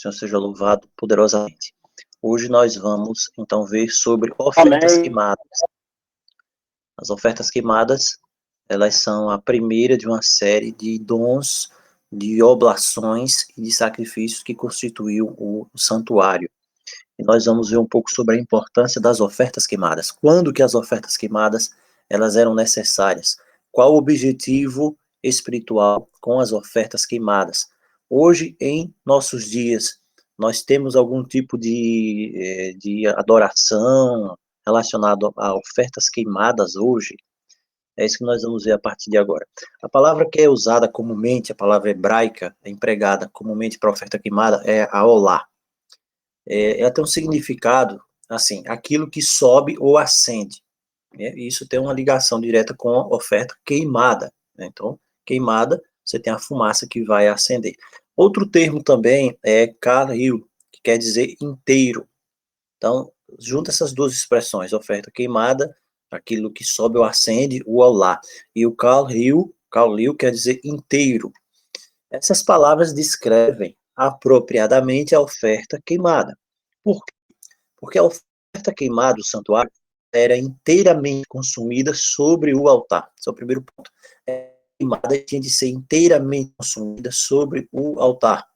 Senhor seja louvado poderosamente. Hoje nós vamos, então, ver sobre ofertas Amém. queimadas. As ofertas queimadas, elas são a primeira de uma série de dons, de oblações e de sacrifícios que constituiu o santuário. E nós vamos ver um pouco sobre a importância das ofertas queimadas. Quando que as ofertas queimadas, elas eram necessárias? Qual o objetivo espiritual com as ofertas queimadas? Hoje, em nossos dias, nós temos algum tipo de adoração relacionado a ofertas queimadas hoje? É isso que nós vamos ver a partir de agora. A palavra que é usada comumente, a palavra hebraica, empregada comumente para oferta queimada, é a olá. Ela tem um significado, assim, aquilo que sobe ou acende. Né? E isso tem uma ligação direta com a oferta queimada. Né? Então, queimada, você tem a fumaça que vai acender. Outro termo também é kalil, que quer dizer inteiro. Então, junta essas duas expressões, oferta queimada, aquilo que sobe ou acende, o olá. E o kalil quer dizer inteiro. Essas palavras descrevem apropriadamente a oferta queimada. Por quê? Porque a oferta queimada do santuário era inteiramente consumida sobre o altar. Esse é o primeiro ponto. A queimada tinha de ser inteiramente consumida sobre o altar.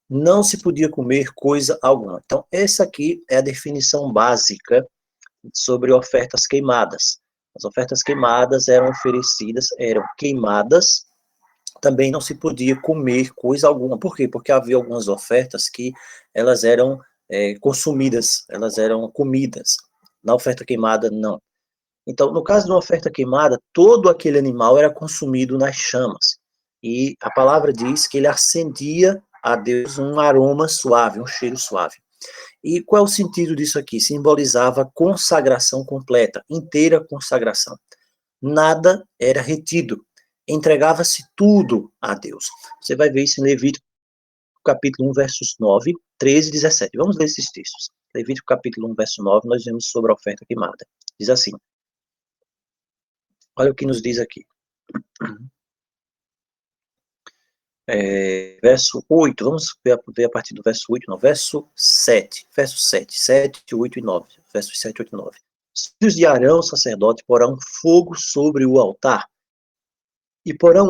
Não se podia comer coisa alguma. Então, essa aqui é a definição básica sobre ofertas queimadas. As ofertas queimadas eram oferecidas, eram queimadas, também não se podia comer coisa alguma. Por quê? Porque havia algumas ofertas que elas eram consumidas, elas eram comidas. Na oferta queimada, não. Então, no caso de uma oferta queimada, todo aquele animal era consumido nas chamas. E a palavra diz que ele acendia a Deus um aroma suave, um cheiro suave. E qual é o sentido disso aqui? Simbolizava consagração completa, inteira consagração. Nada era retido. Entregava-se tudo a Deus. Você vai ver isso em Levítico capítulo 1, versos 9, 13 e 17. Vamos ler esses textos. Levítico capítulo 1, verso 9, nós vemos sobre a oferta queimada. Diz assim, olha o que nos diz aqui. Verso 8, vamos ver a partir do verso 8, não, verso 7, 7, 8 e 9, versos 7, 8 e 9. Os filhos de Arão, sacerdote, porão fogo sobre o altar, e porão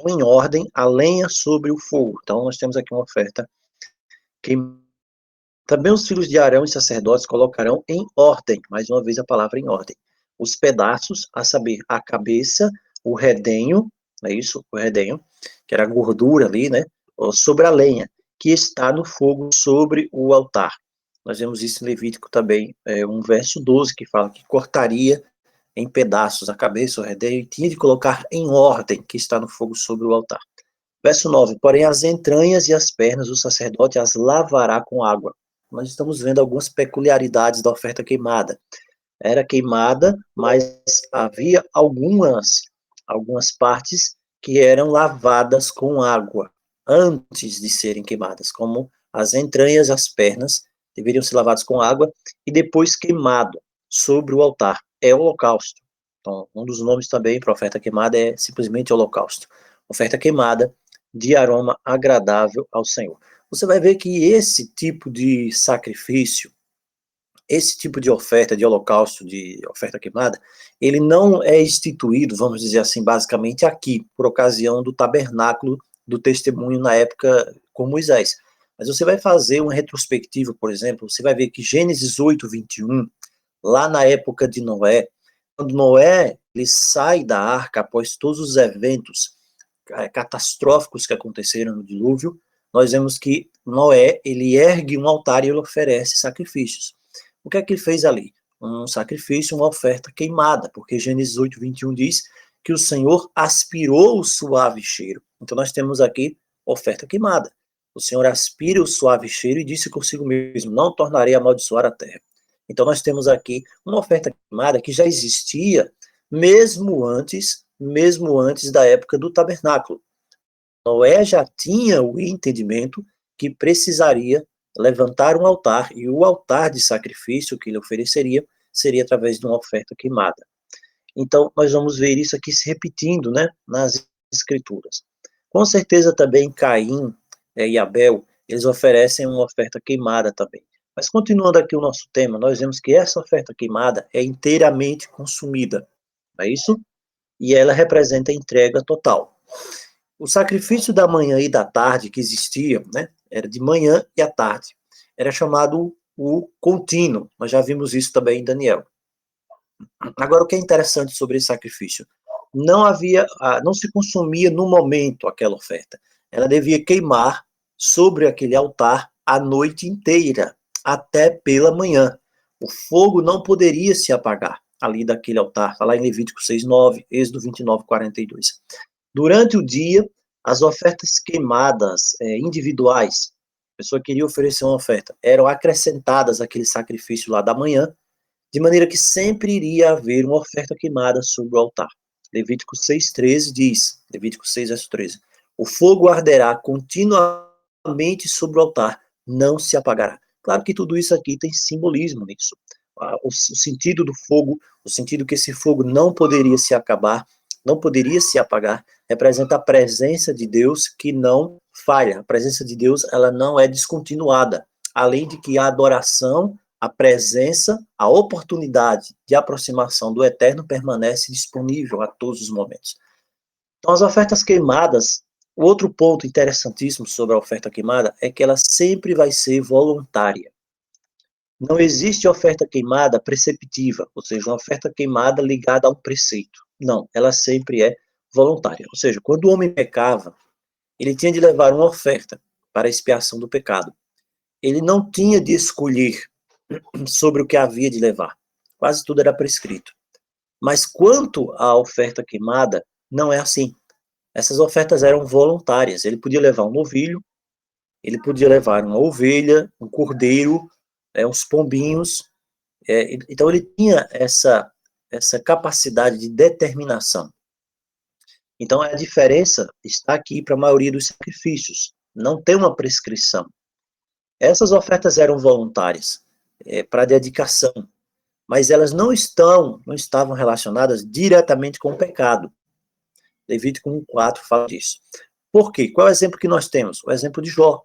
em ordem a lenha sobre o fogo. Então, nós temos aqui uma oferta que também os filhos de Arão e sacerdotes colocarão em ordem, mais uma vez a palavra em ordem, os pedaços, a saber, a cabeça, o redenho, é isso, o redenho, que era a gordura ali, né, sobre a lenha, que está no fogo sobre o altar. Nós vemos isso em Levítico também, um verso 12, que fala que cortaria em pedaços a cabeça, o redenho, e tinha de colocar em ordem, que está no fogo sobre o altar. Verso 9, porém as entranhas e as pernas o sacerdote as lavará com água. Nós estamos vendo algumas peculiaridades da oferta queimada. Era queimada, mas havia algumas partes que eram lavadas com água antes de serem queimadas, como as entranhas, as pernas, deveriam ser lavadas com água e depois queimado sobre o altar. É o holocausto. Então, um dos nomes também para oferta queimada é simplesmente holocausto. Oferta queimada de aroma agradável ao Senhor. Você vai ver que esse tipo de sacrifício, esse tipo de oferta, de holocausto, de oferta queimada, ele não é instituído, vamos dizer assim, basicamente aqui, por ocasião do tabernáculo do testemunho na época com Moisés. Mas você vai fazer uma retrospectiva, por exemplo, você vai ver que Gênesis 8, 21, lá na época de Noé, quando Noé ele sai da arca após todos os eventos catastróficos que aconteceram no dilúvio, nós vemos que Noé, ele ergue um altar e ele oferece sacrifícios. O que é que ele fez ali? Um sacrifício, uma oferta queimada, porque Gênesis 8, 21 diz que o Senhor aspirou o suave cheiro. Então nós temos aqui oferta queimada. O Senhor aspira o suave cheiro e disse consigo mesmo, não tornarei a amaldiçoar a terra. Então nós temos aqui uma oferta queimada que já existia mesmo antes da época do tabernáculo. Noé já tinha o entendimento que precisaria levantar um altar, e o altar de sacrifício que ele ofereceria seria através de uma oferta queimada. Então, nós vamos ver isso aqui se repetindo, né, nas escrituras. Com certeza também Caim e Abel, eles oferecem uma oferta queimada também. Mas continuando aqui o nosso tema, nós vemos que essa oferta queimada é inteiramente consumida, não é isso? E ela representa a entrega total. O sacrifício da manhã e da tarde que existia, né, era de manhã e à tarde, era chamado o contínuo. Nós já vimos isso também em Daniel. Agora, o que é interessante sobre esse sacrifício? Não se consumia no momento aquela oferta. Ela devia queimar sobre aquele altar a noite inteira, até pela manhã. O fogo não poderia se apagar ali daquele altar. Está lá em Levítico 6:9, Êxodo 29:42. Durante o dia, as ofertas queimadas individuais, a pessoa queria oferecer uma oferta, eram acrescentadas àquele sacrifício lá da manhã, de maneira que sempre iria haver uma oferta queimada sobre o altar. Levítico 6:13 diz, Levítico 6, verso 13, o fogo arderá continuamente sobre o altar, não se apagará. Claro que tudo isso aqui tem simbolismo nisso. O sentido do fogo, o sentido que esse fogo não poderia se acabar, não poderia se apagar, representa a presença de Deus que não falha. A presença de Deus, ela não é descontinuada. Além de que a adoração, a presença, a oportunidade de aproximação do Eterno permanece disponível a todos os momentos. Então, as ofertas queimadas, outro ponto interessantíssimo sobre a oferta queimada é que ela sempre vai ser voluntária. Não existe oferta queimada preceptiva, ou seja, uma oferta queimada ligada a um preceito. Não, ela sempre é voluntária. Ou seja, quando o homem pecava, ele tinha de levar uma oferta para a expiação do pecado. Ele não tinha de escolher sobre o que havia de levar. Quase tudo era prescrito. Mas quanto à oferta queimada, não é assim. Essas ofertas eram voluntárias. Ele podia levar um novilho, ele podia levar uma ovelha, um cordeiro, uns pombinhos. Então ele tinha essa capacidade de determinação. Então a diferença está aqui para a maioria dos sacrifícios. Não tem uma prescrição. Essas ofertas eram voluntárias, para dedicação, mas elas não estavam relacionadas diretamente com o pecado. Levítico 1:4 fala disso. Por quê? Qual é o exemplo que nós temos? O exemplo de Jó.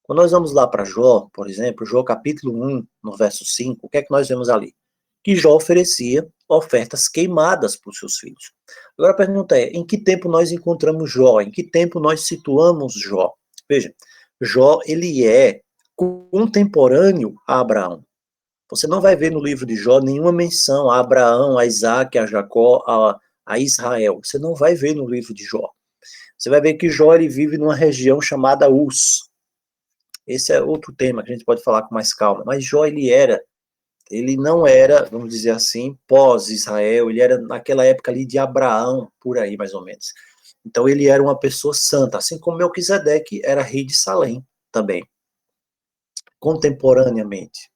Quando nós vamos lá para Jó, por exemplo, Jó capítulo 1, no verso 5, o que é que nós vemos ali? Que Jó oferecia ofertas queimadas para os seus filhos. Agora a pergunta é, em que tempo nós encontramos Jó? Em que tempo nós situamos Jó? Veja, Jó, ele é contemporâneo a Abraão. Você não vai ver no livro de Jó nenhuma menção a Abraão, a Isaac, a Jacó, a Israel. Você não vai ver no livro de Jó. Você vai ver que Jó ele vive numa região chamada Uz. Esse é outro tema que a gente pode falar com mais calma. Mas Jó ele não era, vamos dizer assim, pós-Israel, ele era naquela época ali de Abraão, por aí mais ou menos. Então ele era uma pessoa santa, assim como Melquisedeque era rei de Salém também, contemporaneamente.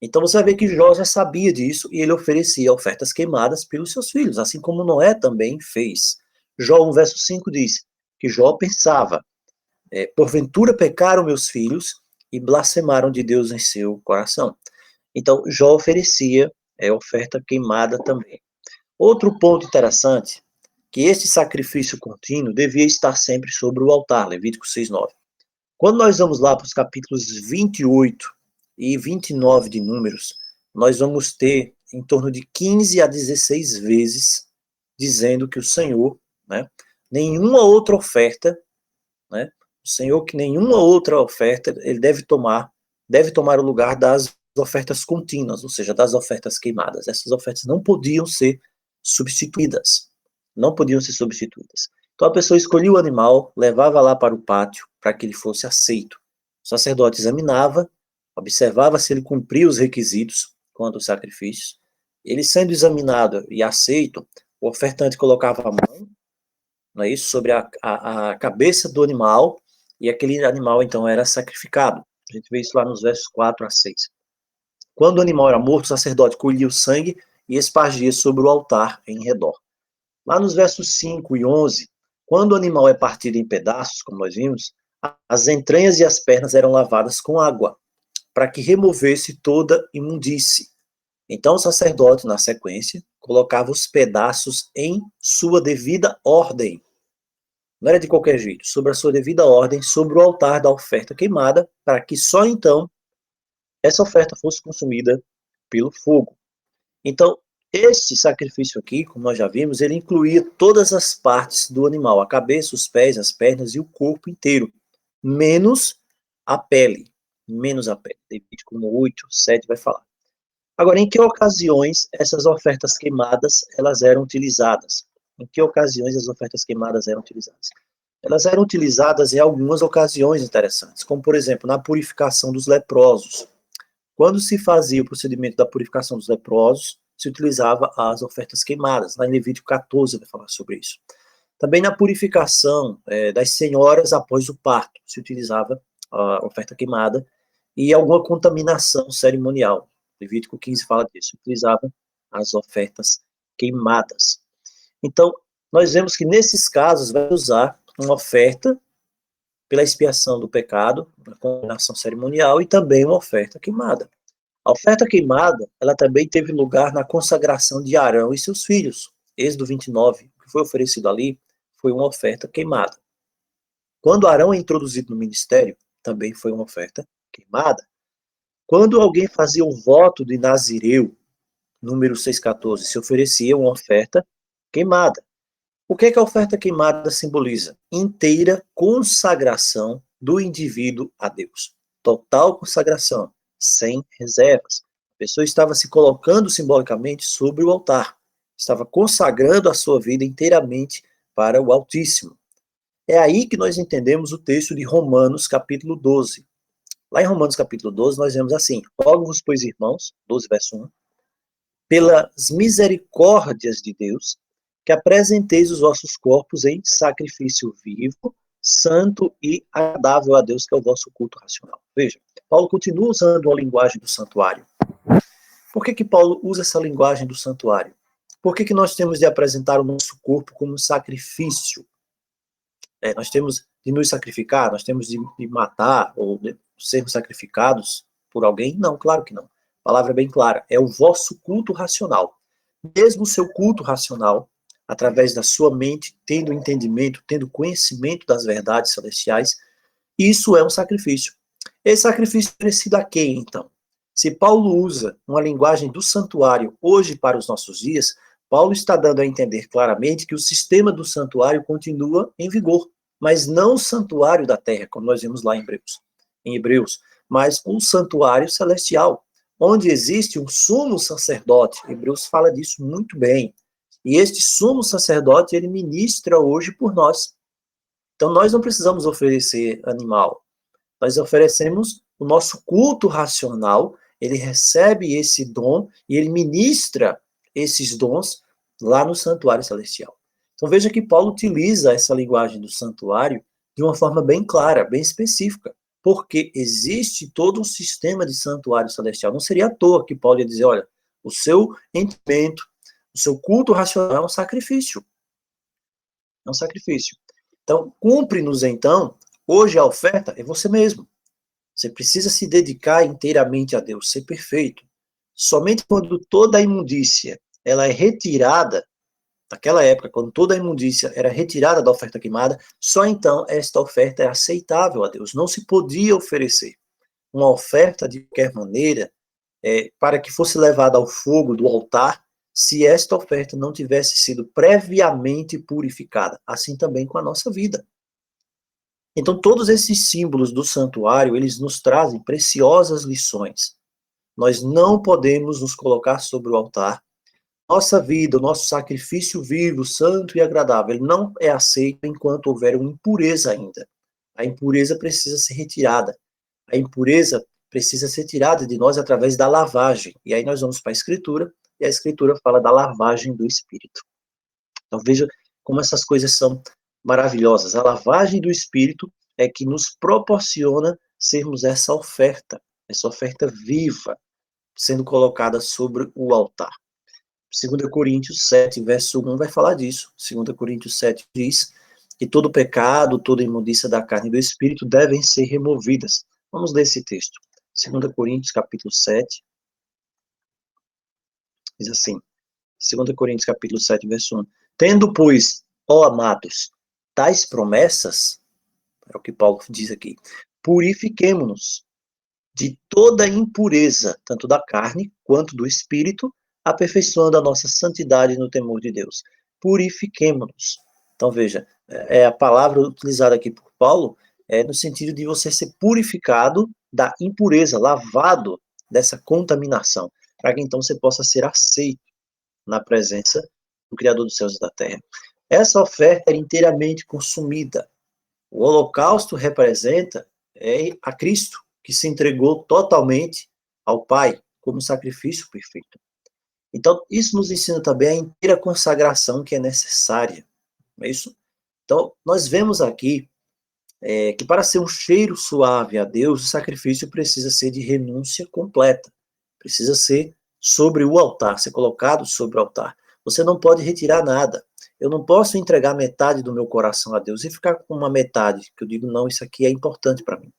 Então você vai ver que Jó já sabia disso e ele oferecia ofertas queimadas pelos seus filhos, assim como Noé também fez. Jó 1, verso 5 diz que Jó pensava, porventura pecaram meus filhos e blasfemaram de Deus em seu coração. Então Jó oferecia oferta queimada também. Outro ponto interessante, que esse sacrifício contínuo devia estar sempre sobre o altar, Levítico 6:9. Quando nós vamos lá para os capítulos 28 e 29 de Números, nós vamos ter em torno de 15 a 16 vezes dizendo que o Senhor, né, nenhuma outra oferta, né, o Senhor que nenhuma outra oferta ele deve tomar o lugar das ofertas contínuas, ou seja, das ofertas queimadas. Essas ofertas não podiam ser substituídas. Não podiam ser substituídas. Então a pessoa escolhia o animal, levava lá para o pátio para que ele fosse aceito. O sacerdote examinava, observava se ele cumpria os requisitos quanto aos sacrifícios. Ele sendo examinado e aceito, o ofertante colocava a mão, não é isso, sobre a cabeça do animal, e aquele animal então era sacrificado. A gente vê isso lá nos versos 4 a 6. Quando o animal era morto, o sacerdote colhia o sangue e espargia sobre o altar em redor. Lá nos versos 5 e 11, quando o animal é partido em pedaços, como nós vimos, as entranhas e as pernas eram lavadas com água, para que removesse toda imundície. Então o sacerdote, na sequência, colocava os pedaços em sua devida ordem. não era de qualquer jeito, sobre a sua devida ordem, sobre o altar da oferta queimada, para que só então essa oferta fosse consumida pelo fogo. Então, este sacrifício aqui, como nós já vimos, ele incluía todas as partes do animal, a cabeça, os pés, as pernas e o corpo inteiro, menos a pele, menos a pele. Levítico 8, 7 vai falar. Agora, em que ocasiões essas ofertas queimadas, elas eram utilizadas? Em que ocasiões as ofertas queimadas eram utilizadas? Elas eram utilizadas em algumas ocasiões interessantes, como, por exemplo, na purificação dos leprosos. Quando se fazia o procedimento da purificação dos leprosos, se utilizava as ofertas queimadas. Lá em Levítico 14 vai falar sobre isso. Também na purificação das senhoras após o parto, se utilizava a oferta queimada, e alguma contaminação cerimonial. Levítico 15 fala disso, utilizava as ofertas queimadas. Então, nós vemos que nesses casos vai usar uma oferta pela expiação do pecado, a condenação cerimonial, e também uma oferta queimada. A oferta queimada, ela também teve lugar na consagração de Arão e seus filhos. Êxodo 29, o que foi oferecido ali, foi uma oferta queimada. Quando Arão é introduzido no ministério, também foi uma oferta queimada. Quando alguém fazia o voto de Nazireu, número 6,14, se oferecia uma oferta queimada. O que é que a oferta queimada simboliza? Inteira consagração do indivíduo a Deus. Total consagração, sem reservas. A pessoa estava se colocando simbolicamente sobre o altar. Estava consagrando a sua vida inteiramente para o Altíssimo. É aí que nós entendemos o texto de Romanos, capítulo 12. Lá em Romanos, capítulo 12, nós vemos assim: rogo-vos, pois, irmãos, 12, verso 1, pelas misericórdias de Deus, que apresenteis os vossos corpos em sacrifício vivo, santo e agradável a Deus, que é o vosso culto racional. Veja, Paulo continua usando a linguagem do santuário. Por que Paulo usa essa linguagem do santuário? Por que nós temos de apresentar o nosso corpo como sacrifício? Nós temos de nos sacrificar? Nós temos de matar ou de sermos sacrificados por alguém? Não, claro que não. A palavra é bem clara, é o vosso culto racional. Mesmo o seu culto racional, através da sua mente, tendo entendimento, tendo conhecimento das verdades celestiais, isso é um sacrifício. Esse sacrifício é oferecido a quem, então? Se Paulo usa uma linguagem do santuário hoje para os nossos dias, Paulo está dando a entender claramente que o sistema do santuário continua em vigor, mas não o santuário da terra, como nós vimos lá em Hebreus, mas um santuário celestial, onde existe um sumo sacerdote. Hebreus fala disso muito bem. E este sumo sacerdote, ele ministra hoje por nós. Então nós não precisamos oferecer animal, nós oferecemos o nosso culto racional, ele recebe esse dom e ele ministra esses dons lá no santuário celestial. Então veja que Paulo utiliza essa linguagem do santuário de uma forma bem clara, bem específica, porque existe todo um sistema de santuário celestial. Não seria à toa que Paulo ia dizer, olha, o seu entendimento, o seu culto racional é um sacrifício. É um sacrifício. Então, cumpre-nos então, hoje a oferta é você mesmo. Você precisa se dedicar inteiramente a Deus, ser perfeito. Somente quando toda a imundícia ela é retirada, naquela época, quando toda a imundícia era retirada da oferta queimada, só então esta oferta é aceitável a Deus. Não se podia oferecer uma oferta de qualquer maneira para que fosse levada ao fogo do altar, se esta oferta não tivesse sido previamente purificada. Assim também com a nossa vida. Então, todos esses símbolos do santuário, eles nos trazem preciosas lições. Nós não podemos nos colocar sobre o altar. Nossa vida, o nosso sacrifício vivo, santo e agradável, ele não é aceito enquanto houver uma impureza ainda. A impureza precisa ser retirada. A impureza precisa ser tirada de nós através da lavagem. E aí nós vamos para a Escritura, e a Escritura fala da lavagem do Espírito. Então veja como essas coisas são maravilhosas. A lavagem do Espírito é que nos proporciona sermos essa oferta viva, sendo colocada sobre o altar. 2 Coríntios 7, verso 1 vai falar disso. 2 Coríntios 7 diz que todo pecado, toda imundícia da carne e do Espírito devem ser removidas. Vamos ler esse texto. 2 Coríntios, capítulo 7, diz assim, 2 Coríntios, capítulo 7, verso 1. Tendo, pois, ó amados, tais promessas, é o que Paulo diz aqui, purifiquemo-nos de toda impureza, tanto da carne quanto do espírito, aperfeiçoando a nossa santidade no temor de Deus. Purifiquemo-nos. Então, veja, a palavra utilizada aqui por Paulo é no sentido de você ser purificado da impureza, lavado dessa contaminação, para que então você possa ser aceito na presença do Criador dos céus e da terra. Essa oferta era inteiramente consumida. O holocausto representa a Cristo, que se entregou totalmente ao Pai, como sacrifício perfeito. Então, isso nos ensina também a inteira consagração que é necessária, não é isso? Então, nós vemos aqui que para ser um cheiro suave a Deus, o sacrifício precisa ser de renúncia completa, precisa ser sobre o altar, ser colocado sobre o altar. Você não pode retirar nada. Eu não posso entregar metade do meu coração a Deus e ficar com uma metade, que eu digo, não, isso aqui é importante para mim.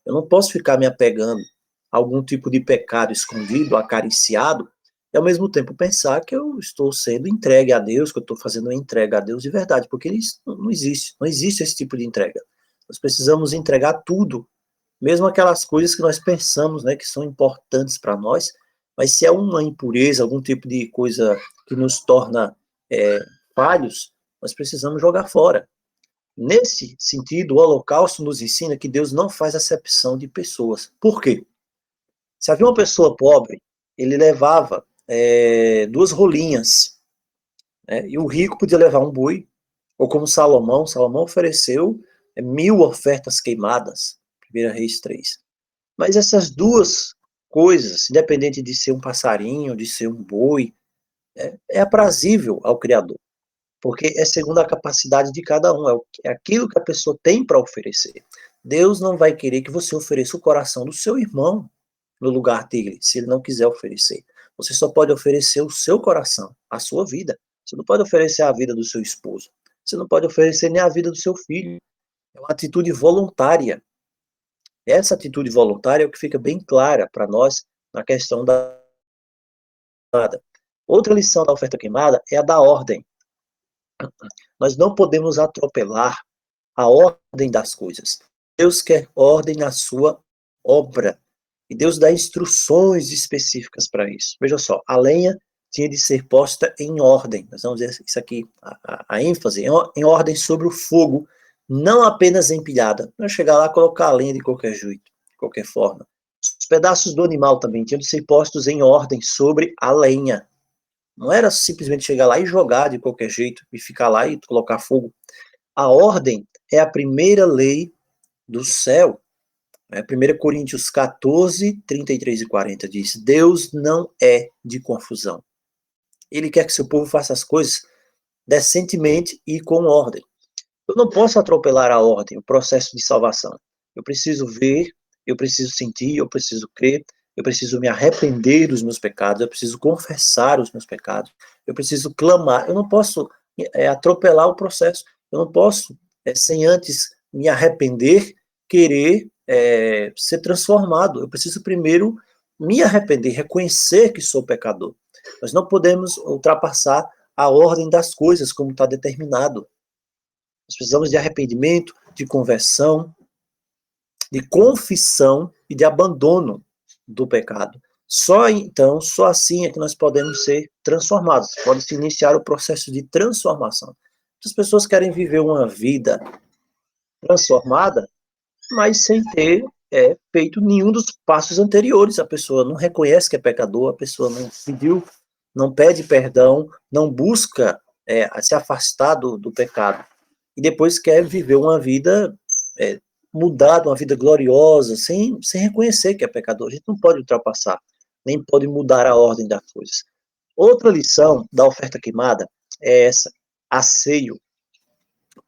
Eu não posso ficar me apegando a algum tipo de pecado escondido, acariciado, e ao mesmo tempo pensar que eu estou sendo entregue a Deus, que eu estou fazendo uma entrega a Deus de verdade, porque isso não existe, não existe esse tipo de entrega. Nós precisamos entregar tudo, mesmo aquelas coisas que nós pensamos, né, que são importantes para nós, mas se é uma impureza, algum tipo de coisa que nos torna falhos, nós precisamos jogar fora. Nesse sentido, o Holocausto nos ensina que Deus não faz acepção de pessoas. Por quê? Se havia uma pessoa pobre, ele levava 2 rolinhas, né, e o rico podia levar um boi, ou como Salomão ofereceu 1000 ofertas queimadas, 1 Reis 3. Mas essas 2 coisas, independente de ser um passarinho, de ser um boi, é aprazível ao Criador, porque é segundo a capacidade de cada um, é aquilo que a pessoa tem para oferecer. Deus não vai querer que você ofereça o coração do seu irmão no lugar dele, se ele não quiser oferecer. Você só pode oferecer o seu coração, a sua vida. Você não pode oferecer a vida do seu esposo. Você não pode oferecer nem a vida do seu filho. É uma atitude voluntária. Essa atitude voluntária é o que fica bem clara para nós na questão da queimada. Outra lição da oferta queimada é a da ordem. Nós não podemos atropelar a ordem das coisas. Deus quer ordem na sua obra. E Deus dá instruções específicas para isso. Veja só, a lenha tinha de ser posta em ordem. Nós vamos dizer isso aqui, a ênfase, em ordem sobre o fogo, não apenas empilhada. Não é chegar lá e colocar a lenha de qualquer jeito, de qualquer forma. Os pedaços do animal também tinham de ser postos em ordem sobre a lenha. Não era simplesmente chegar lá e jogar de qualquer jeito, e ficar lá e colocar fogo. A ordem é a primeira lei do céu. 1 Coríntios 14, 33 e 40 diz: Deus não é de confusão. Ele quer que seu povo faça as coisas decentemente e com ordem. Eu não posso atropelar a ordem, o processo de salvação. Eu preciso ver, eu preciso sentir, eu preciso crer, eu preciso me arrepender dos meus pecados, eu preciso confessar os meus pecados, eu preciso clamar. Eu não posso atropelar o processo. Eu não posso, sem antes me arrepender, querer ser transformado. Eu preciso primeiro me arrepender, reconhecer que sou pecador. Nós não podemos ultrapassar a ordem das coisas como está determinado. Nós precisamos de arrependimento, de conversão, de confissão e de abandono do pecado. Só então, só assim é que nós podemos ser transformados. Pode se iniciar o processo de transformação. As pessoas querem viver uma vida transformada, mas sem ter feito nenhum dos passos anteriores. A pessoa não reconhece que é pecador, a pessoa não pediu, não pede perdão, não busca se afastar do pecado. E depois quer viver uma vida mudada, uma vida gloriosa, sem reconhecer que é pecador. A gente não pode ultrapassar, nem pode mudar a ordem das coisas. Outra lição da oferta queimada é essa: asseio,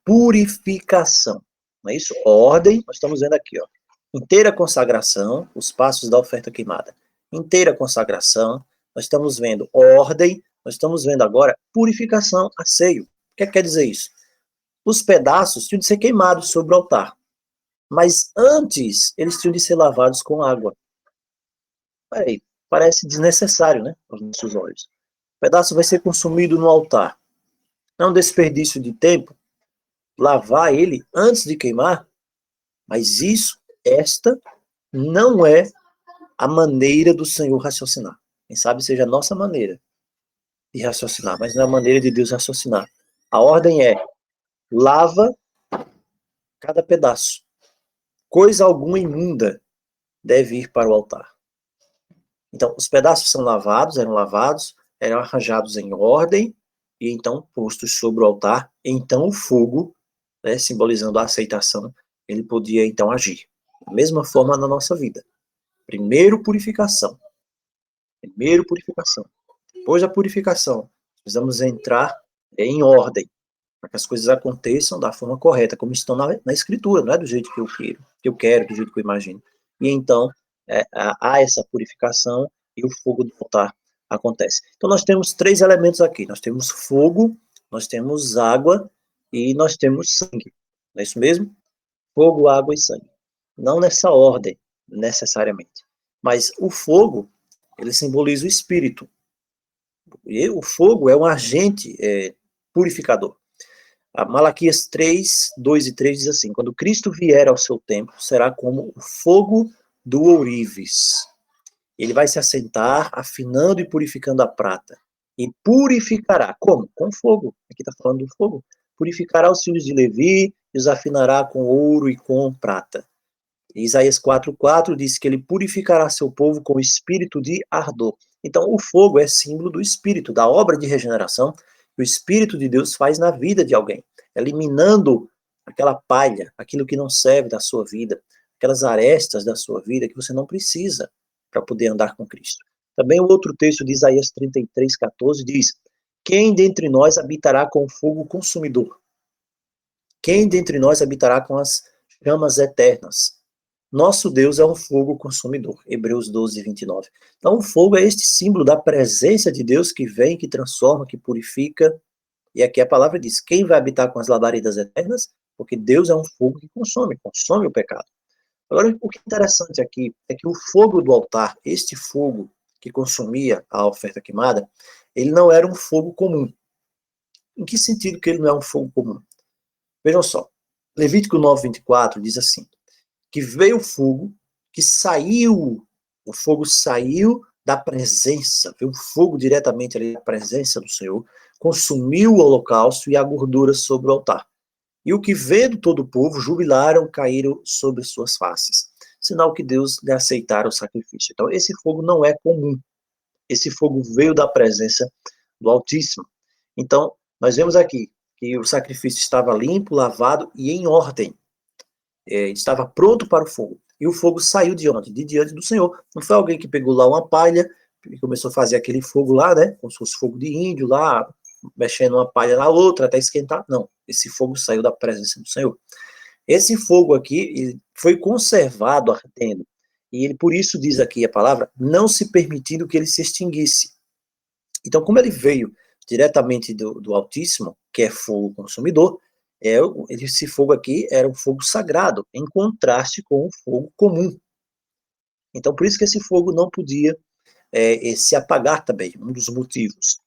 purificação. Não é isso? Ordem, nós estamos vendo aqui, ó. Inteira consagração, os passos da oferta queimada. Inteira consagração, nós estamos vendo ordem, nós estamos vendo agora purificação, asseio. O que quer dizer isso? Os pedaços tinham de ser queimados sobre o altar. Mas antes, eles tinham de ser lavados com água. Peraí, parece desnecessário, né? Aos nossos olhos. O pedaço vai ser consumido no altar. É um desperdício de tempo? lavar ele antes de queimar, mas esta não é a maneira do Senhor raciocinar. Quem sabe seja a nossa maneira de raciocinar, mas não é a maneira de Deus raciocinar. A ordem é: lava cada pedaço. Coisa alguma imunda deve ir para o altar. Então, os pedaços eram arranjados em ordem e então postos sobre o altar. Então, o fogo, né, simbolizando a aceitação, ele podia então agir. Da mesma forma na nossa vida. Primeiro, purificação. Primeiro, purificação. Depois da purificação, precisamos entrar em ordem, para que as coisas aconteçam da forma correta, como estão na Escritura, não é do jeito que eu quero, do jeito que eu imagino. E então, há essa purificação e o fogo do altar acontece. Então, nós temos três elementos aqui. Nós temos fogo, nós temos água e nós temos sangue. Não é isso mesmo? Fogo, água e sangue. Não nessa ordem, necessariamente. Mas o fogo, ele simboliza o espírito. E o fogo é um agente purificador. A Malaquias 3, 2 e 3 diz assim: quando Cristo vier ao seu templo, será como o fogo do ourives. Ele vai se assentar, afinando e purificando a prata. E purificará. Como? Com fogo. Aqui está falando do fogo. Purificará os filhos de Levi e os afinará com ouro e com prata. Isaías 4:4 diz que ele purificará seu povo com espírito de ardor. Então, o fogo é símbolo do espírito, da obra de regeneração que o Espírito de Deus faz na vida de alguém, eliminando aquela palha, aquilo que não serve da sua vida, aquelas arestas da sua vida que você não precisa para poder andar com Cristo. Também o outro texto de Isaías 33:14 diz: quem dentre nós habitará com o fogo consumidor? Quem dentre nós habitará com as chamas eternas? Nosso Deus é um fogo consumidor. Hebreus 12, 29. Então, o fogo é este símbolo da presença de Deus que vem, que transforma, que purifica. E aqui a palavra diz: quem vai habitar com as labaredas eternas? Porque Deus é um fogo que consome o pecado. Agora, o que é interessante aqui é que o fogo do altar, este fogo que consumia a oferta queimada, ele não era um fogo comum. Em que sentido que ele não é um fogo comum? Vejam só. Levítico 9, 24 diz assim: que veio o fogo, o fogo saiu da presença, veio o fogo diretamente ali da presença do Senhor, consumiu o holocausto e a gordura sobre o altar. E o que vendo todo o povo, jubilaram, caíram sobre suas faces. Sinal que Deus lhe aceitara o sacrifício. Então, esse fogo não é comum. Esse fogo veio da presença do Altíssimo. Então, nós vemos aqui que o sacrifício estava limpo, lavado e em ordem. Estava pronto para o fogo. E o fogo saiu de onde? De diante do Senhor. Não foi alguém que pegou lá uma palha e começou a fazer aquele fogo lá, né? Como se fosse fogo de índio lá, mexendo uma palha na outra até esquentar. Não. Esse fogo saiu da presença do Senhor. Esse fogo aqui foi conservado ardendo. E ele, por isso, diz aqui a palavra, não se permitindo que ele se extinguisse. Então, como ele veio diretamente do Altíssimo, que é fogo consumidor, esse fogo aqui era um fogo sagrado, em contraste com o fogo comum. Então, por isso que esse fogo não podia se apagar também, um dos motivos.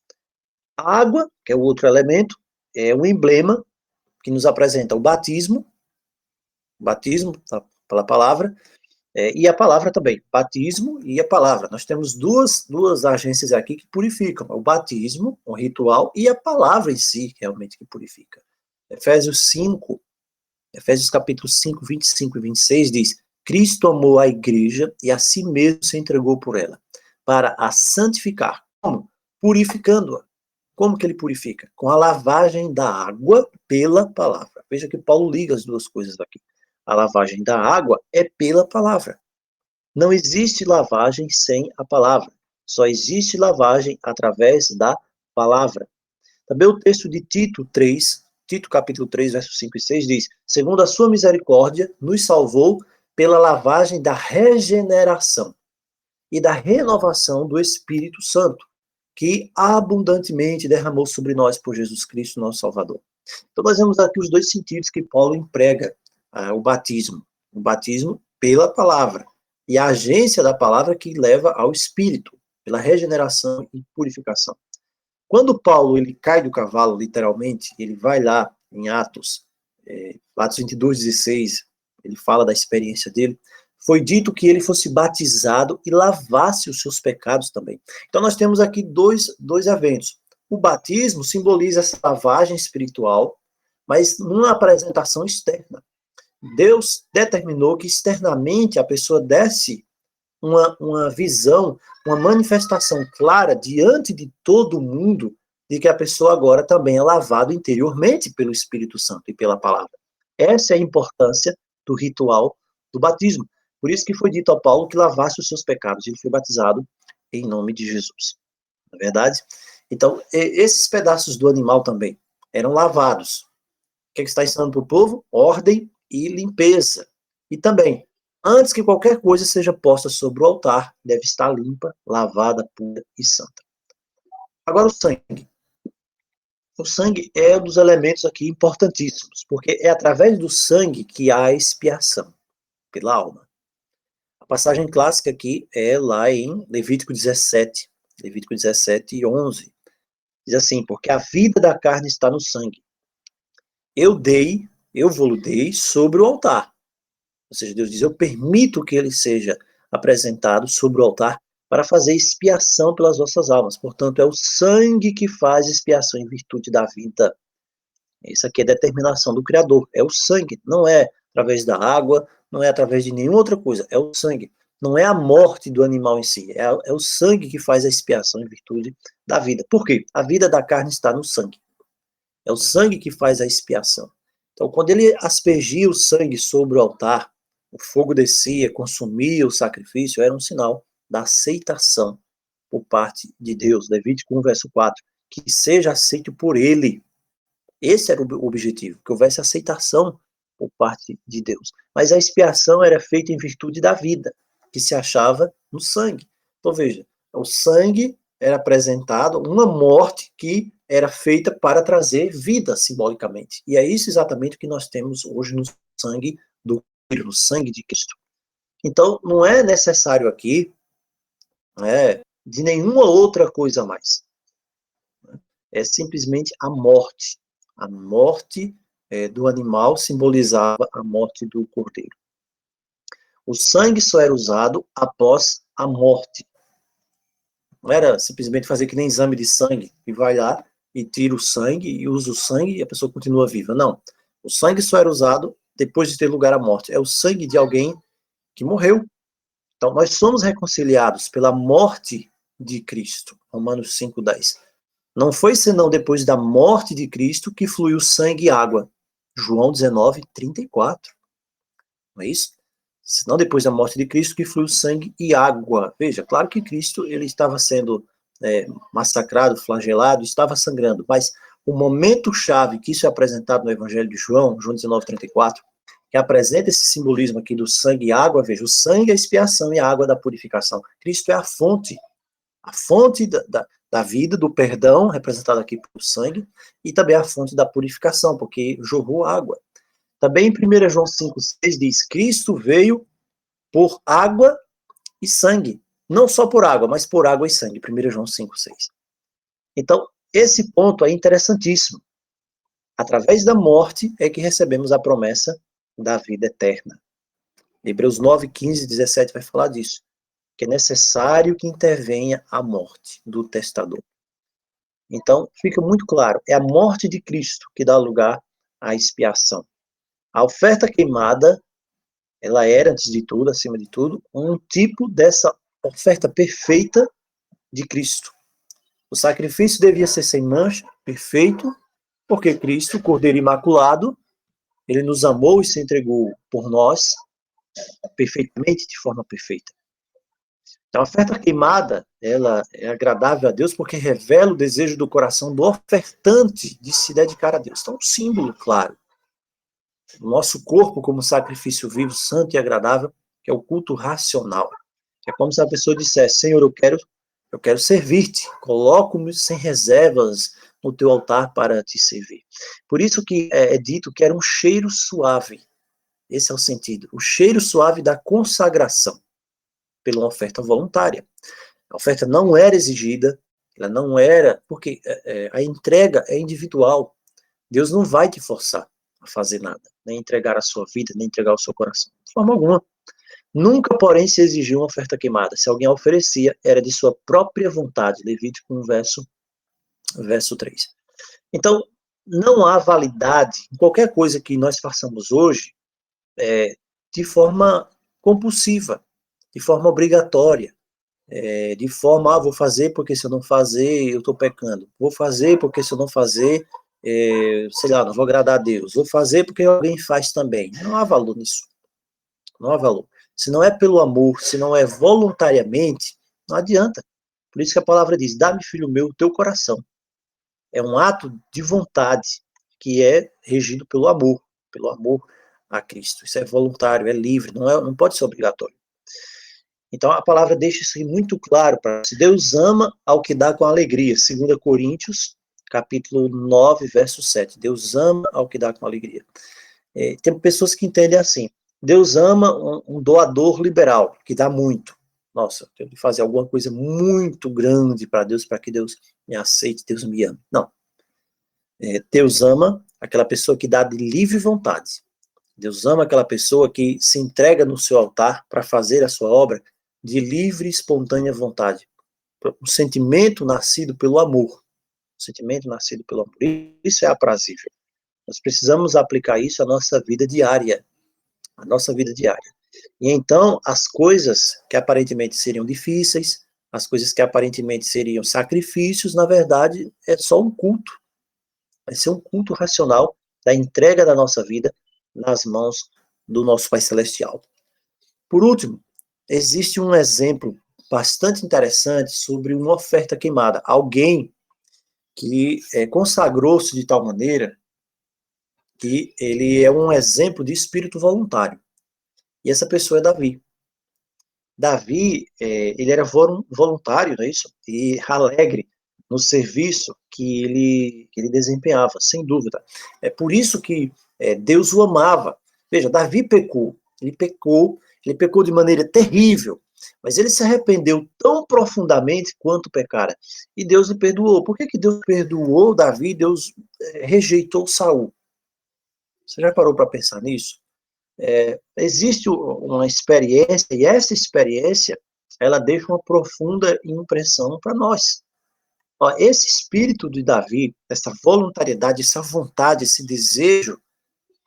A água, que é o outro elemento, é um emblema que nos apresenta o batismo pela palavra, e a palavra também, batismo e a palavra. Nós temos duas agências aqui que purificam, o batismo, um ritual, e a palavra em si, realmente, que purifica. Efésios capítulo 5, 25 e 26 diz: Cristo amou a igreja e a si mesmo se entregou por ela, para a santificar. Como? Purificando-a. Como que ele purifica? Com a lavagem da água pela palavra. Veja que Paulo liga as duas coisas aqui. A lavagem da água é pela palavra. Não existe lavagem sem a palavra. Só existe lavagem através da palavra. Também o texto de Tito capítulo 3, versos 5 e 6 diz: segundo a sua misericórdia, nos salvou pela lavagem da regeneração e da renovação do Espírito Santo, que abundantemente derramou sobre nós por Jesus Cristo, nosso Salvador. Então nós vemos aqui os dois sentidos que Paulo emprega o batismo. O batismo pela palavra e a agência da palavra que leva ao Espírito, pela regeneração e purificação. Quando Paulo ele cai do cavalo, literalmente, ele vai lá em Atos, Atos 22:16, ele fala da experiência dele. Foi dito que ele fosse batizado e lavasse os seus pecados também. Então nós temos aqui dois eventos. O batismo simboliza essa lavagem espiritual, mas numa apresentação externa. Deus determinou que externamente a pessoa desse uma visão, uma manifestação clara diante de todo mundo de que a pessoa agora também é lavada interiormente pelo Espírito Santo e pela palavra. Essa é a importância do ritual do batismo. Por isso que foi dito a Paulo que lavasse os seus pecados. Ele foi batizado em nome de Jesus. Não é verdade? Então, esses pedaços do animal também eram lavados. O que está ensinando para o povo? Ordem e limpeza. E também, antes que qualquer coisa seja posta sobre o altar, deve estar limpa, lavada, pura e santa. Agora o sangue. O sangue é um dos elementos aqui importantíssimos, porque é através do sangue que há a expiação pela alma. A passagem clássica aqui é lá em Levítico 17, Levítico 17:11. Diz assim, porque a vida da carne está no sangue. Eu vou-lo dei sobre o altar. Ou seja, Deus diz, eu permito que ele seja apresentado sobre o altar para fazer expiação pelas vossas almas. Portanto, é o sangue que faz expiação em virtude da vida. Isso aqui é determinação do Criador. É o sangue. Não é através da água, não é através de nenhuma outra coisa. É o sangue. Não é a morte do animal em si. É o sangue que faz a expiação em virtude da vida. Por quê? A vida da carne está no sangue. É o sangue que faz a expiação. Então, quando ele aspergia o sangue sobre o altar, o fogo descia, consumia o sacrifício, era um sinal da aceitação por parte de Deus. Levítico 1:4, que seja aceito por ele. Esse era o objetivo, que houvesse aceitação por parte de Deus. Mas a expiação era feita em virtude da vida, que se achava no sangue. Então, veja, o sangue era apresentado, uma morte que era feita para trazer vida, simbolicamente. E é isso exatamente que nós temos hoje no sangue do Filho, no sangue de Cristo. Então, não é necessário aqui de nenhuma outra coisa mais. É simplesmente a morte. A morte do animal simbolizava a morte do cordeiro. O sangue só era usado após a morte. Não era simplesmente fazer que nem exame de sangue, e vai lá e tira o sangue, e usa o sangue e a pessoa continua viva. Não. O sangue só era usado depois de ter lugar a morte. É o sangue de alguém que morreu. Então, nós somos reconciliados pela morte de Cristo. Romanos 5:10. Não foi senão depois da morte de Cristo que fluiu sangue e água. João 19:34. Não é isso? Senão depois da morte de Cristo que fluiu sangue e água. Veja, claro que Cristo ele estava sendo massacrado, flagelado, estava sangrando, mas o momento chave que isso é apresentado no Evangelho de João, João 19:34, que apresenta esse simbolismo aqui do sangue e água, veja, o sangue é a expiação e a água da purificação. Cristo é a fonte da vida, do perdão, representado aqui pelo sangue, e também a fonte da purificação, porque jorrou água. Também em 1 João 5:6 diz, Cristo veio por água e sangue. Não só por água, mas por água e sangue. 1 João 5:6. Então, esse ponto é interessantíssimo. Através da morte é que recebemos a promessa da vida eterna. Hebreus 9:15-17 vai falar disso. Que é necessário que intervenha a morte do testador. Então, fica muito claro, é a morte de Cristo que dá lugar à expiação. A oferta queimada, ela era, antes de tudo, acima de tudo, um tipo dessa oferta perfeita de Cristo. O sacrifício devia ser sem mancha, perfeito, porque Cristo, Cordeiro Imaculado, ele nos amou e se entregou por nós perfeitamente, de forma perfeita. Então, a oferta queimada, ela é agradável a Deus porque revela o desejo do coração do ofertante de se dedicar a Deus. Então, um símbolo, claro. O nosso corpo como sacrifício vivo, santo e agradável, que é o culto racional. É como se a pessoa dissesse, Senhor, eu quero servir-te, coloco-me sem reservas no teu altar para te servir. Por isso que é dito que era um cheiro suave. Esse é o sentido. O cheiro suave da consagração pela oferta voluntária. A oferta não era exigida, ela não era, porque a entrega é individual. Deus não vai te forçar. a fazer nada, nem entregar a sua vida, nem entregar o seu coração. De forma alguma. Nunca, porém, se exigiu uma oferta queimada. Se alguém a oferecia, era de sua própria vontade. Levítico 1, verso 3. Então, não há validade em qualquer coisa que nós façamos hoje de forma compulsiva, de forma obrigatória, de forma, vou fazer porque se eu não fazer, eu estou pecando. Vou fazer porque se eu não fazer, sei lá, não vou agradar a Deus. Vou fazer porque alguém faz também. Não há valor nisso. Não há valor. Se não é pelo amor, se não é voluntariamente, não adianta. Por isso que a palavra diz, dá-me, filho meu, o teu coração. É um ato de vontade que é regido pelo amor a Cristo. Isso é voluntário, é livre, não pode ser obrigatório. Então a palavra deixa isso muito claro para nós. Deus ama ao que dá com alegria. 2 Coríntios, capítulo 9, verso 7. Deus ama ao que dá com alegria. Tem pessoas que entendem assim. Deus ama um doador liberal, que dá muito. Nossa, eu tenho que fazer alguma coisa muito grande para Deus, para que Deus me aceite, Deus me ame. Não. Deus ama aquela pessoa que dá de livre vontade. Deus ama aquela pessoa que se entrega no seu altar para fazer a sua obra de livre e espontânea vontade. Um sentimento nascido pelo amor. Um sentimento nascido pelo amor. Isso é aprazível. Nós precisamos aplicar isso à nossa vida diária. A nossa vida diária. E então, as coisas que aparentemente seriam difíceis, as coisas que aparentemente seriam sacrifícios, na verdade, é só um culto. Vai ser um culto racional da entrega da nossa vida nas mãos do nosso Pai Celestial. Por último, existe um exemplo bastante interessante sobre uma oferta queimada. Alguém que consagrou-se de tal maneira que ele é um exemplo de espírito voluntário. E essa pessoa é Davi. Davi, ele era voluntário, não é isso? E alegre no serviço que ele desempenhava, sem dúvida. É por isso que Deus o amava. Veja, Davi pecou. Ele pecou de maneira terrível, mas ele se arrependeu tão profundamente quanto pecara. E Deus lhe perdoou. Por que Deus perdoou Davi? Deus rejeitou Saul. Você já parou para pensar nisso? Existe uma experiência, e essa experiência, ela deixa uma profunda impressão para nós. Esse espírito de Davi, essa voluntariedade, essa vontade, esse desejo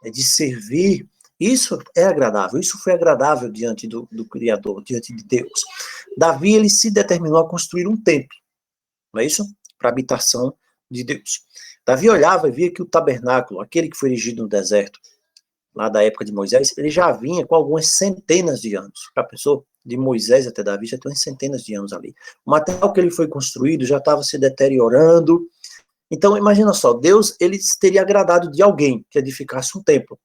de servir, isso é agradável, isso foi agradável diante do Criador, diante de Deus. Davi, ele se determinou a construir um templo, não é isso? Para a habitação de Deus. Davi olhava e via que o tabernáculo, aquele que foi erigido no deserto, lá da época de Moisés, ele já vinha com algumas centenas de anos. Já pensou? De Moisés até Davi já tem umas centenas de anos ali. O material que ele foi construído já estava se deteriorando. Então, imagina só, Deus, ele teria agradado de alguém que edificasse um templo.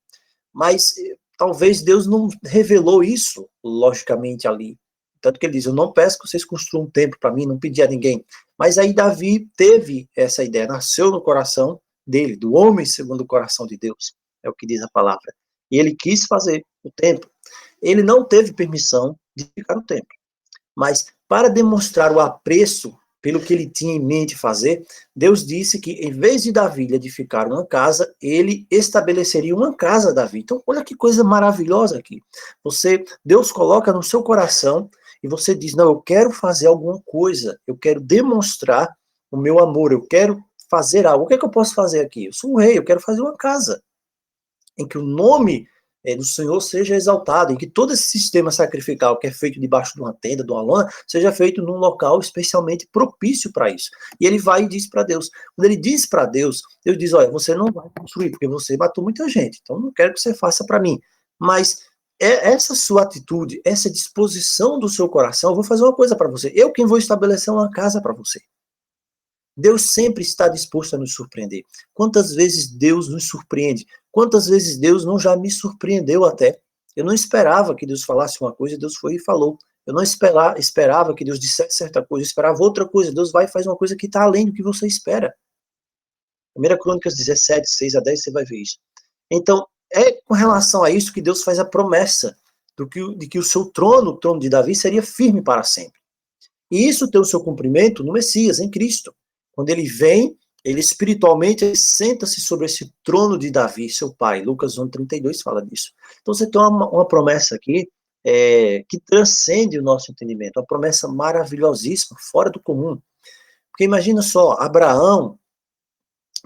Mas talvez Deus não revelou isso, logicamente, ali. Tanto que ele diz, eu não peço que vocês construam um templo para mim, não pedi a ninguém. Mas aí Davi teve essa ideia, nasceu no coração dele, do homem segundo o coração de Deus. É o que diz a palavra. E ele quis fazer o templo. Ele não teve permissão de edificar o templo. Mas para demonstrar o apreço pelo que ele tinha em mente fazer, Deus disse que em vez de Davi edificar uma casa, ele estabeleceria uma casa a Davi. Então, olha que coisa maravilhosa aqui. Deus coloca no seu coração e você diz, não, eu quero fazer alguma coisa, eu quero demonstrar o meu amor, eu quero fazer algo. O que é que eu posso fazer aqui? Eu sou um rei, eu quero fazer uma casa em que o nome do Senhor seja exaltado, em que todo esse sistema sacrificial que é feito debaixo de uma tenda, de uma lona, seja feito num local especialmente propício para isso. E ele vai e diz para Deus. Quando ele diz para Deus, Deus diz, olha, você não vai construir, porque você matou muita gente, então não quero que você faça para mim. Mas essa sua atitude, essa disposição do seu coração, eu vou fazer uma coisa para você. Eu quem vou estabelecer uma casa para você. Deus sempre está disposto a nos surpreender. Quantas vezes Deus nos surpreende? Quantas vezes Deus não já me surpreendeu até? Eu não esperava que Deus falasse uma coisa e Deus foi e falou. Eu não esperava que Deus dissesse certa coisa, eu esperava outra coisa. Deus vai e faz uma coisa que está além do que você espera. 1 Crônicas 17, 6-10, você vai ver isso. Então, é com relação a isso que Deus faz a promessa de que o seu trono, o trono de Davi, seria firme para sempre. E isso tem o seu cumprimento no Messias, em Cristo. Quando ele vem ele espiritualmente ele senta-se sobre esse trono de Davi, seu pai. Lucas 1:32 fala disso. Então você tem uma promessa aqui que transcende o nosso entendimento, uma promessa maravilhosíssima, fora do comum. Porque imagina só, Abraão,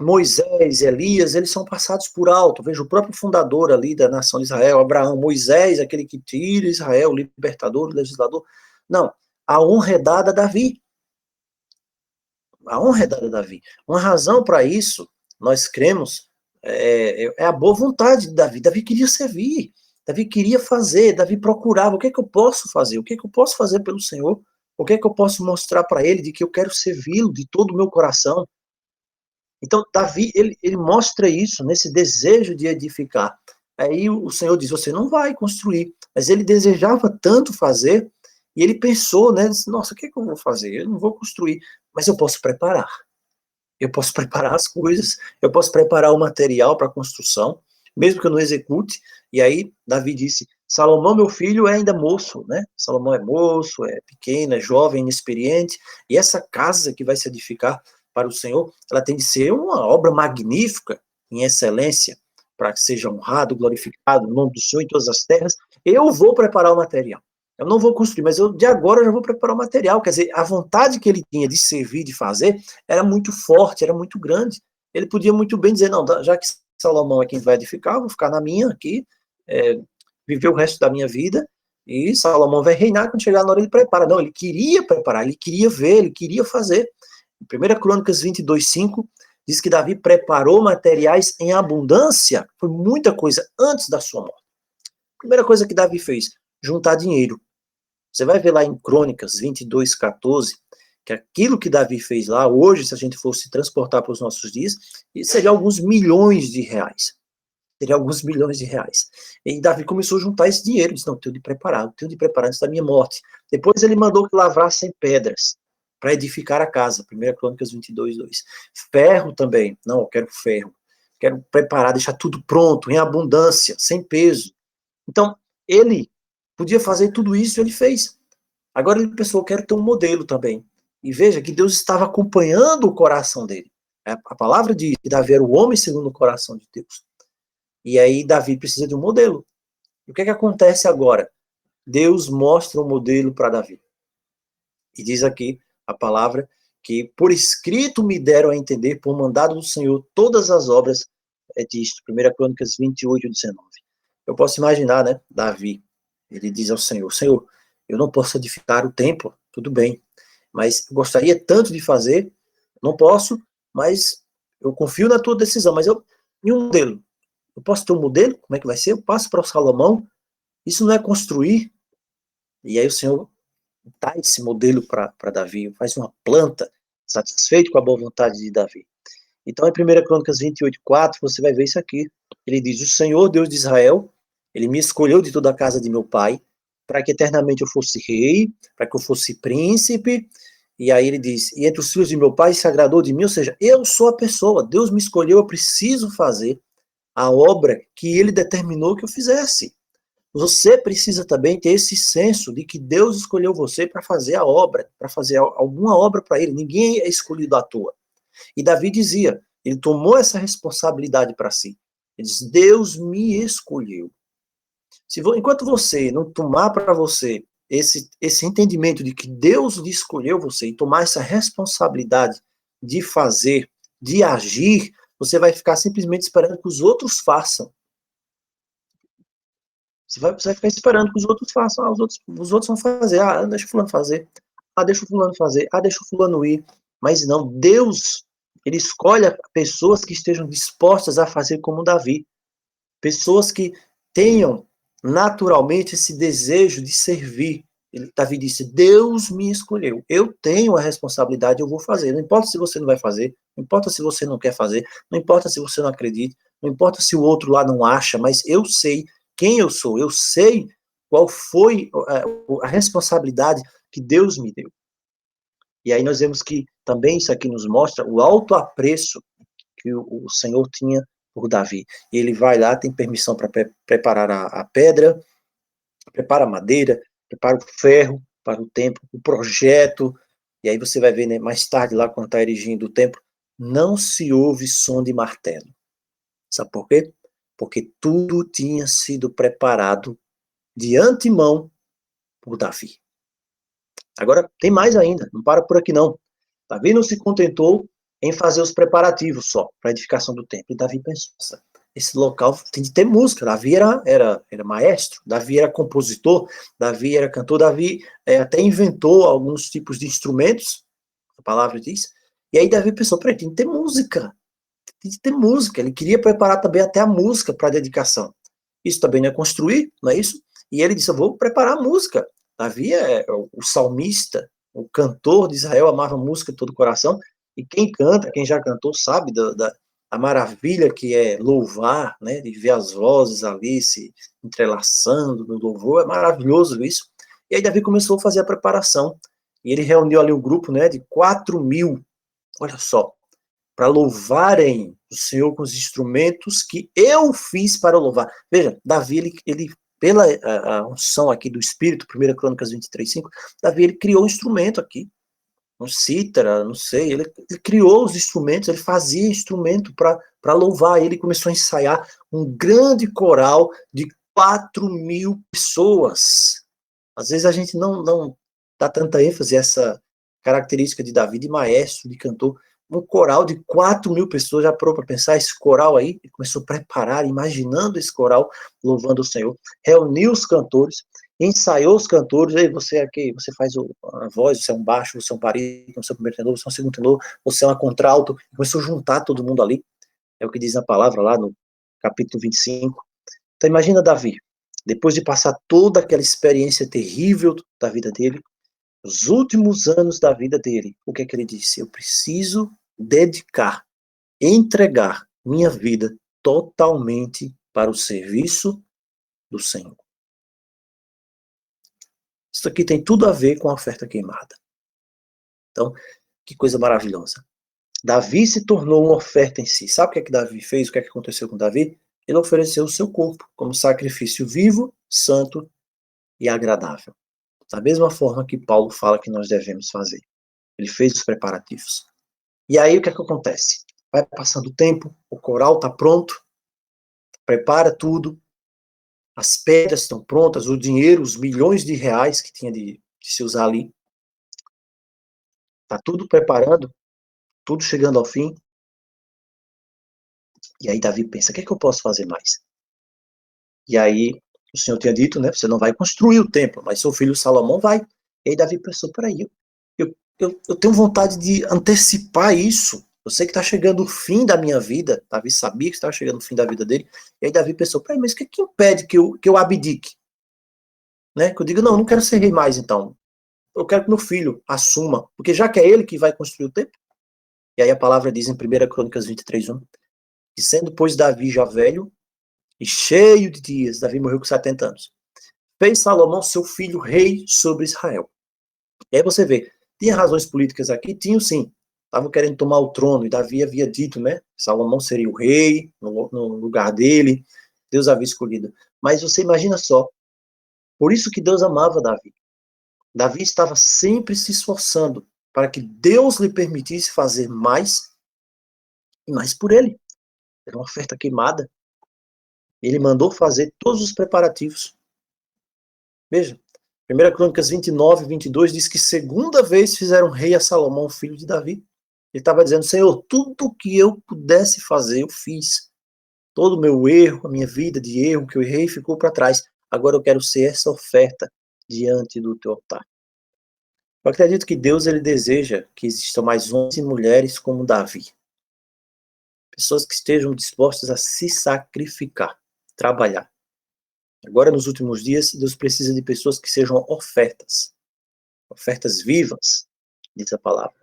Moisés, Elias, eles são passados por alto. Veja, o próprio fundador ali da nação de Israel, Abraão, Moisés, aquele que tira Israel, o libertador, o legislador. Não, a honra é dada a Davi. A honra é dada a Davi. Uma razão para isso, nós cremos, é a boa vontade de Davi. Davi queria servir, Davi queria fazer, Davi procurava, o que é que eu posso fazer? O que é que eu posso fazer pelo Senhor? O que é que eu posso mostrar para ele de que eu quero servi-lo de todo o meu coração? Então, Davi, ele mostra isso nesse desejo de edificar. Aí o Senhor diz, você não vai construir. Mas ele desejava tanto fazer, e ele pensou, né, disse, nossa, o que é que eu vou fazer? Eu não vou construir, mas eu posso preparar. Eu posso preparar as coisas, eu posso preparar o material para a construção, mesmo que eu não execute. E aí, Davi disse, Salomão, meu filho, é ainda moço, né? Salomão é moço, é pequeno, é jovem, inexperiente, e essa casa que vai se edificar para o Senhor, ela tem de ser uma obra magnífica, em excelência, para que seja honrado, glorificado o nome do Senhor em todas as terras. Eu vou preparar o material. Eu não vou construir, mas eu de agora eu já vou preparar o material. Quer dizer, a vontade que ele tinha de servir, de fazer, era muito forte, era muito grande. Ele podia muito bem dizer, não, já que Salomão é quem vai edificar, eu vou ficar na minha aqui, viver o resto da minha vida, e Salomão vai reinar, quando chegar na hora ele prepara. Não, ele queria preparar, ele queria ver, ele queria fazer. Em 1 Crônicas 22:5, diz que Davi preparou materiais em abundância, foi muita coisa antes da sua morte. A primeira coisa que Davi fez, juntar dinheiro. Você vai ver lá em Crônicas 22:14, que aquilo que Davi fez lá, hoje, se a gente fosse transportar para os nossos dias, seria alguns milhões de reais. Seria alguns milhões de reais. E Davi começou a juntar esse dinheiro, disse, não, tenho de preparar antes da minha morte. Depois ele mandou que lavrassem pedras para edificar a casa, 1 Crônicas 22:2. Ferro também, não, eu quero ferro. Quero preparar, deixar tudo pronto, em abundância, sem peso. Então, ele podia fazer tudo isso, ele fez. Agora ele pensou, quero ter um modelo também. E veja que Deus estava acompanhando o coração dele. A palavra diz que Davi era o homem segundo o coração de Deus. E aí Davi precisa de um modelo. E o que é que acontece agora? Deus mostra um modelo para Davi. E diz aqui a palavra que por escrito me deram a entender, por mandado do Senhor, todas as obras disto. 1 Crônicas 28:19. Eu posso imaginar, né, Davi, ele diz ao Senhor, Senhor, eu não posso edificar o templo, tudo bem, mas eu gostaria tanto de fazer, não posso, mas eu confio na tua decisão, mas e um modelo? Eu posso ter um modelo? Como é que vai ser? Eu passo para o Salomão, isso não é construir? E aí o Senhor dá esse modelo para Davi, faz uma planta, satisfeito com a boa vontade de Davi. Então, em 1 Crônicas 28:4, você vai ver isso aqui. Ele diz, o Senhor, Deus de Israel, ele me escolheu de toda a casa de meu pai, para que eternamente eu fosse rei, para que eu fosse príncipe. E aí ele diz, e entre os filhos de meu pai se agradou de mim, ou seja, eu sou a pessoa, Deus me escolheu, eu preciso fazer a obra que ele determinou que eu fizesse. Você precisa também ter esse senso de que Deus escolheu você para fazer a obra, para fazer alguma obra para ele. Ninguém é escolhido à toa. E Davi dizia, ele tomou essa responsabilidade para si. Ele diz, Deus me escolheu. Enquanto você não tomar para você esse entendimento de que Deus lhe escolheu você e tomar essa responsabilidade de fazer, de agir, você vai ficar simplesmente esperando que os outros façam. Você vai ficar esperando que os outros façam. Os outros vão fazer. Ah, deixa o fulano fazer. Ah, deixa o fulano fazer. Ah, deixa o fulano ir. Mas não, Deus, ele escolhe pessoas que estejam dispostas a fazer como Davi. Pessoas que tenham naturalmente esse desejo de servir. Davi disse, Deus me escolheu. Eu tenho a responsabilidade, eu vou fazer. Não importa se você não vai fazer, não importa se você não quer fazer, não importa se você não acredita, não importa se o outro lá não acha, mas eu sei quem eu sou, eu sei qual foi a responsabilidade que Deus me deu. E aí nós vemos que também isso aqui nos mostra o alto apreço que o Senhor tinha por Davi. E ele vai lá, tem permissão para preparar a pedra, prepara a madeira, prepara o ferro para o templo, o projeto. E aí você vai ver, né, mais tarde lá quando está erigindo o templo, não se ouve som de martelo. Sabe por quê? Porque tudo tinha sido preparado de antemão por Davi. Agora, tem mais ainda, não para por aqui não. Davi não se contentou em fazer os preparativos só para a edificação do templo. E Davi pensou, esse local tem de ter música. Davi era maestro, Davi era compositor, Davi era cantor, Davi até inventou alguns tipos de instrumentos, a palavra diz. E aí Davi pensou, peraí, tem de ter música. Tem de ter música. Ele queria preparar também até a música para a dedicação. Isso também não é construir, não é isso? E ele disse, eu vou preparar a música. Davi é o salmista, o cantor de Israel, amava música de todo o coração, e quem canta, quem já cantou, sabe da maravilha que é louvar, né, de ver as vozes ali se entrelaçando no louvor, é maravilhoso isso. E aí Davi começou a fazer a preparação, e ele reuniu ali um grupo, né, de 4.000, olha só, para louvarem o Senhor com os instrumentos que eu fiz para louvar. Veja, Davi, ele pela a unção aqui do Espírito, 1 Crônicas 23:5, Davi, ele criou um instrumento aqui, um cítara, não sei, ele criou os instrumentos, ele fazia instrumento para louvar, ele começou a ensaiar um grande coral de 4.000 pessoas. Às vezes a gente não dá tanta ênfase a essa característica de Davi, de maestro, de cantor. Um coral de 4.000 pessoas, já parou para pensar esse coral aí? Ele começou a preparar, imaginando esse coral, louvando o Senhor. Reuniu os cantores, ensaiou os cantores, aí você aqui, você faz a voz, você é um baixo, você é um barítono, você é um primeiro tenor, você é um segundo tenor, você é uma contralto, começou a juntar todo mundo ali, é o que diz a palavra lá no capítulo 25. Então imagina Davi, depois de passar toda aquela experiência terrível da vida dele, os últimos anos da vida dele, o que é que ele disse? Eu preciso dedicar, entregar minha vida totalmente para o serviço do Senhor. Isso aqui tem tudo a ver com a oferta queimada. Então, que coisa maravilhosa. Davi se tornou uma oferta em si. Sabe o que é que Davi fez? O que é que aconteceu com Davi? Ele ofereceu o seu corpo como sacrifício vivo, santo e agradável. Da mesma forma que Paulo fala que nós devemos fazer. Ele fez os preparativos. E aí o que é que acontece? Vai passando o tempo, o coral está pronto, prepara tudo, as pedras estão prontas, o dinheiro, os milhões de reais que tinha de se usar ali, está tudo preparando, tudo chegando ao fim. E aí Davi pensa, o que é que eu posso fazer mais? E aí o Senhor tinha dito, né, você não vai construir o templo, mas seu filho Salomão vai. E aí Davi pensou, peraí, eu tenho vontade de antecipar isso. Eu sei que está chegando o fim da minha vida. Davi sabia que estava chegando o fim da vida dele. E aí Davi pensou, peraí, mas o que impede que eu abdique? Né? Que eu diga, não, eu não quero ser rei mais então. Eu quero que meu filho assuma. Porque já que é ele que vai construir o templo. E aí a palavra diz em 1 Crônicas 23:1, que sendo, pois, Davi já velho e cheio de dias, Davi morreu com 70 anos, fez Salomão seu filho rei sobre Israel. E aí você vê, tinha razões políticas aqui? Tinham sim. Estavam querendo tomar o trono, e Davi havia dito, né? Salomão seria o rei, no lugar dele, Deus havia escolhido. Mas você imagina só, por isso que Deus amava Davi. Davi estava sempre se esforçando para que Deus lhe permitisse fazer mais e mais por ele. Era uma oferta queimada. Ele mandou fazer todos os preparativos. Veja, 1 Crônicas 29:22 diz que segunda vez fizeram rei a Salomão, filho de Davi. Ele estava dizendo, Senhor, tudo que eu pudesse fazer, eu fiz. Todo o meu erro, a minha vida de erro que eu errei, ficou para trás. Agora eu quero ser essa oferta diante do teu altar. Eu acredito que Deus ele deseja que existam mais homens e mulheres como Davi. Pessoas que estejam dispostas a se sacrificar, trabalhar. Agora, nos últimos dias, Deus precisa de pessoas que sejam ofertas. Ofertas vivas, diz a palavra.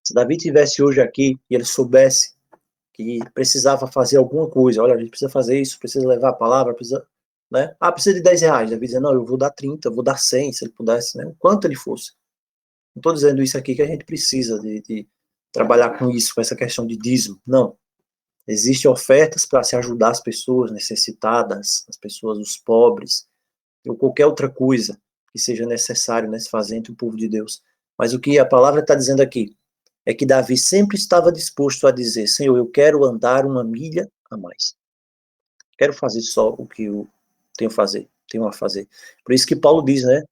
Se Davi tivesse hoje aqui e ele soubesse que precisava fazer alguma coisa, olha, a gente precisa fazer isso, precisa levar a palavra, precisa, né? Ah, precisa de 10 reais. Davi dizia, não, eu vou dar 30, eu vou dar 100, se ele pudesse, né? O quanto ele fosse. Não estou dizendo isso aqui que a gente precisa de trabalhar com isso, com essa questão de dízimo. Não. Existem ofertas para se ajudar as pessoas necessitadas, as pessoas, os pobres, ou qualquer outra coisa que seja necessário, né, se fazer entre o povo de Deus. Mas o que a palavra está dizendo aqui? é que Davi sempre estava disposto a dizer: Senhor, eu quero andar uma milha a mais. Quero fazer só o que eu tenho a fazer. Por isso que Paulo diz, né?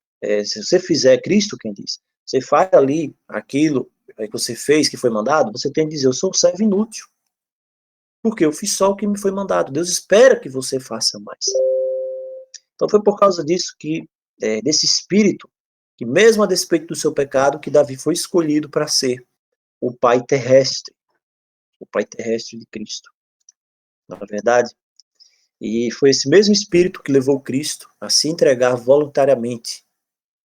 Se você fizer, Cristo quem diz, você faz ali aquilo que você fez, que foi mandado, você tem que dizer: eu sou um servo inútil. Porque eu fiz só o que me foi mandado. Deus espera que você faça mais. Então foi por causa disso que, desse espírito, que mesmo a despeito do seu pecado, que Davi foi escolhido para ser o o pai terrestre de Cristo. Na verdade, e foi esse mesmo espírito que levou Cristo a se entregar voluntariamente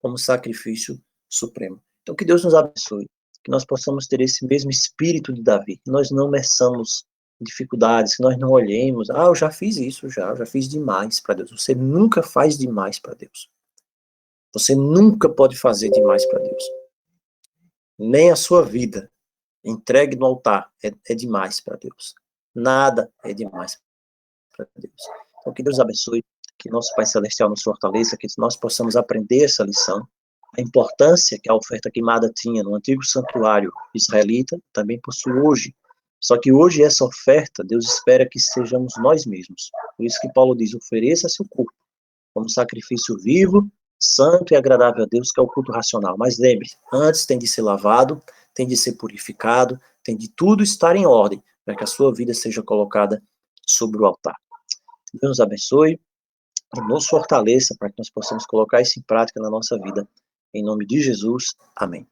como sacrifício supremo. Então que Deus nos abençoe, que nós possamos ter esse mesmo espírito de Davi, que nós não meçamos dificuldades, que nós não olhemos, eu já fiz isso, já fiz demais para Deus. Você nunca faz demais para Deus. Você nunca pode fazer demais para Deus. Nem a sua vida entregue no altar é demais para Deus. Nada é demais para Deus. Então, que Deus abençoe, que nosso Pai Celestial nos fortaleça, que nós possamos aprender essa lição, a importância que a oferta queimada tinha no antigo santuário israelita, também possui hoje. Só que hoje essa oferta, Deus espera que sejamos nós mesmos. Por isso que Paulo diz: ofereça seu corpo como sacrifício vivo, santo e agradável a Deus, que é o culto racional. Mas lembre, antes tem de ser lavado, tem de ser purificado, tem de tudo estar em ordem, para que a sua vida seja colocada sobre o altar. Deus nos abençoe e nos fortaleça para que nós possamos colocar isso em prática na nossa vida. Em nome de Jesus, amém.